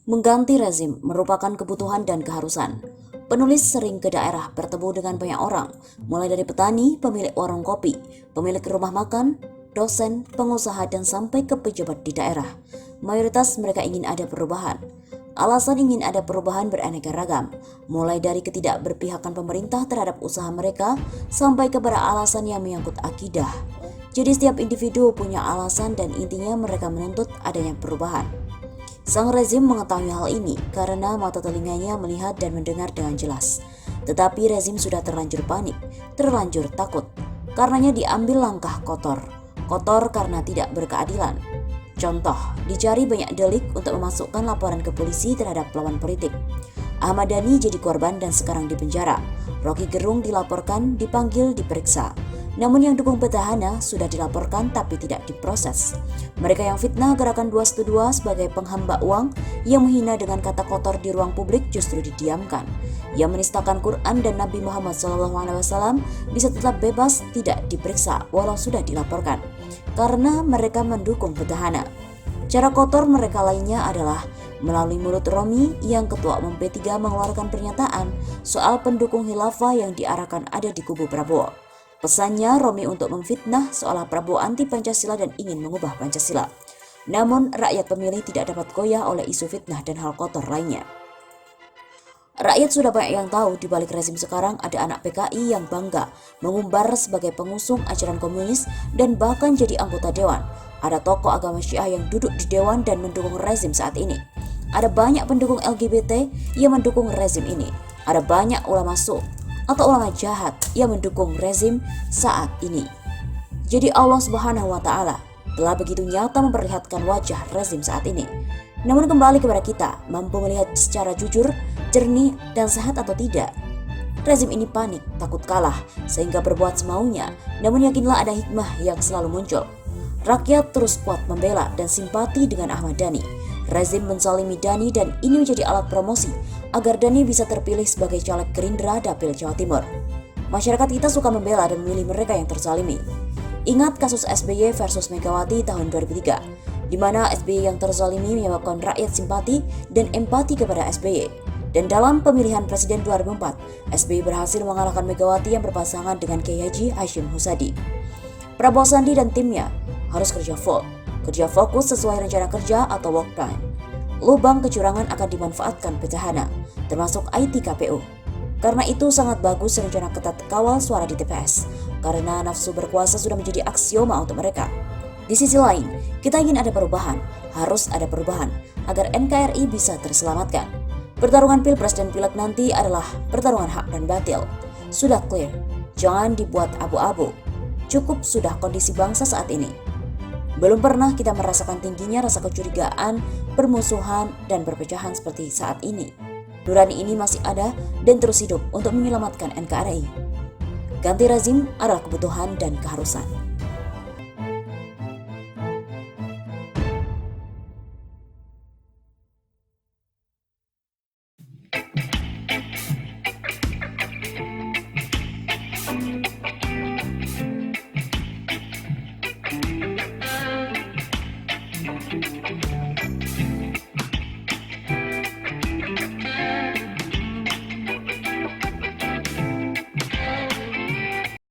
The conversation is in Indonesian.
Mengganti rezim merupakan kebutuhan dan keharusan. Penulis sering ke daerah bertemu dengan banyak orang, mulai dari petani, pemilik warung kopi, pemilik rumah makan, dosen, pengusaha, dan sampai ke pejabat di daerah. Mayoritas mereka ingin ada perubahan. Alasan ingin ada perubahan beraneka ragam, mulai dari ketidakberpihakan pemerintah terhadap usaha mereka sampai kepada alasan yang menyangkut akidah. Jadi setiap individu punya alasan dan intinya mereka menuntut adanya perubahan. Sang rezim mengetahui hal ini karena mata telinganya melihat dan mendengar dengan jelas. Tetapi rezim sudah terlanjur panik, terlanjur takut. Karenanya diambil langkah kotor. Kotor karena tidak berkeadilan. Contoh, dicari banyak delik untuk memasukkan laporan ke polisi terhadap lawan politik. Ahmad Dhani jadi korban dan sekarang dipenjara. Rocky Gerung dilaporkan, dipanggil, diperiksa. Namun yang dukung petahana sudah dilaporkan tapi tidak diproses. Mereka yang fitnah gerakan 212 sebagai penghamba uang, yang menghina dengan kata kotor di ruang publik justru didiamkan. Yang menistakan Quran dan Nabi Muhammad SAW bisa tetap bebas tidak diperiksa walau sudah dilaporkan. Karena mereka mendukung petahana. Cara kotor mereka lainnya adalah melalui mulut Romi yang ketua umum P3 mengeluarkan pernyataan soal pendukung khilafah yang diarahkan ada di kubu Prabowo. Pesannya Romi untuk memfitnah seolah Prabowo anti Pancasila dan ingin mengubah Pancasila. Namun rakyat pemilih tidak dapat goyah oleh isu fitnah dan hal kotor lainnya. Rakyat sudah banyak yang tahu di balik rezim sekarang ada anak PKI yang bangga mengumbar sebagai pengusung ajaran komunis dan bahkan jadi anggota dewan. Ada tokoh agama Syiah yang duduk di dewan dan mendukung rezim saat ini. Ada banyak pendukung LGBT yang mendukung rezim ini. Ada banyak ulama su atau ulama jahat yang mendukung rezim saat ini. Jadi Allah Subhanahu wa Ta'ala telah begitu nyata memperlihatkan wajah rezim saat ini. Namun kembali kepada kita, mampu melihat secara jujur, jernih, dan sehat atau tidak. Rezim ini panik, takut kalah, sehingga berbuat semaunya. Namun yakinlah ada hikmah yang selalu muncul. Rakyat terus kuat membela dan simpati dengan Ahmad Dhani. Rezim menzalimi Dhani dan ini menjadi alat promosi agar Dhani bisa terpilih sebagai caleg Gerindra Dapil Jawa Timur. Masyarakat kita suka membela dan memilih mereka yang terzalimi. Ingat kasus SBY versus Megawati tahun 2003, di mana SBY yang terzalimi menyebabkan rakyat simpati dan empati kepada SBY. Dan dalam pemilihan presiden 2004, SBY berhasil mengalahkan Megawati yang berpasangan dengan Kiai Haji Hashim Muzadi. Prabowo Sandi dan timnya harus kerja fokus sesuai rencana kerja atau work plan. Lubang kecurangan akan dimanfaatkan petahana, termasuk IT KPU. Karena itu sangat bagus rencana ketat kawal suara di TPS, karena nafsu berkuasa sudah menjadi aksioma untuk mereka. Di sisi lain, kita ingin ada perubahan, harus ada perubahan, agar NKRI bisa terselamatkan. Pertarungan Pilpres dan Pileg nanti adalah pertarungan hak dan batil. Sudah clear, jangan dibuat abu-abu. Cukup sudah kondisi bangsa saat ini. Belum pernah kita merasakan tingginya rasa kecurigaan, permusuhan, dan perpecahan seperti saat ini. Nurani ini masih ada dan terus hidup untuk menyelamatkan NKRI. Ganti rezim adalah kebutuhan dan keharusan.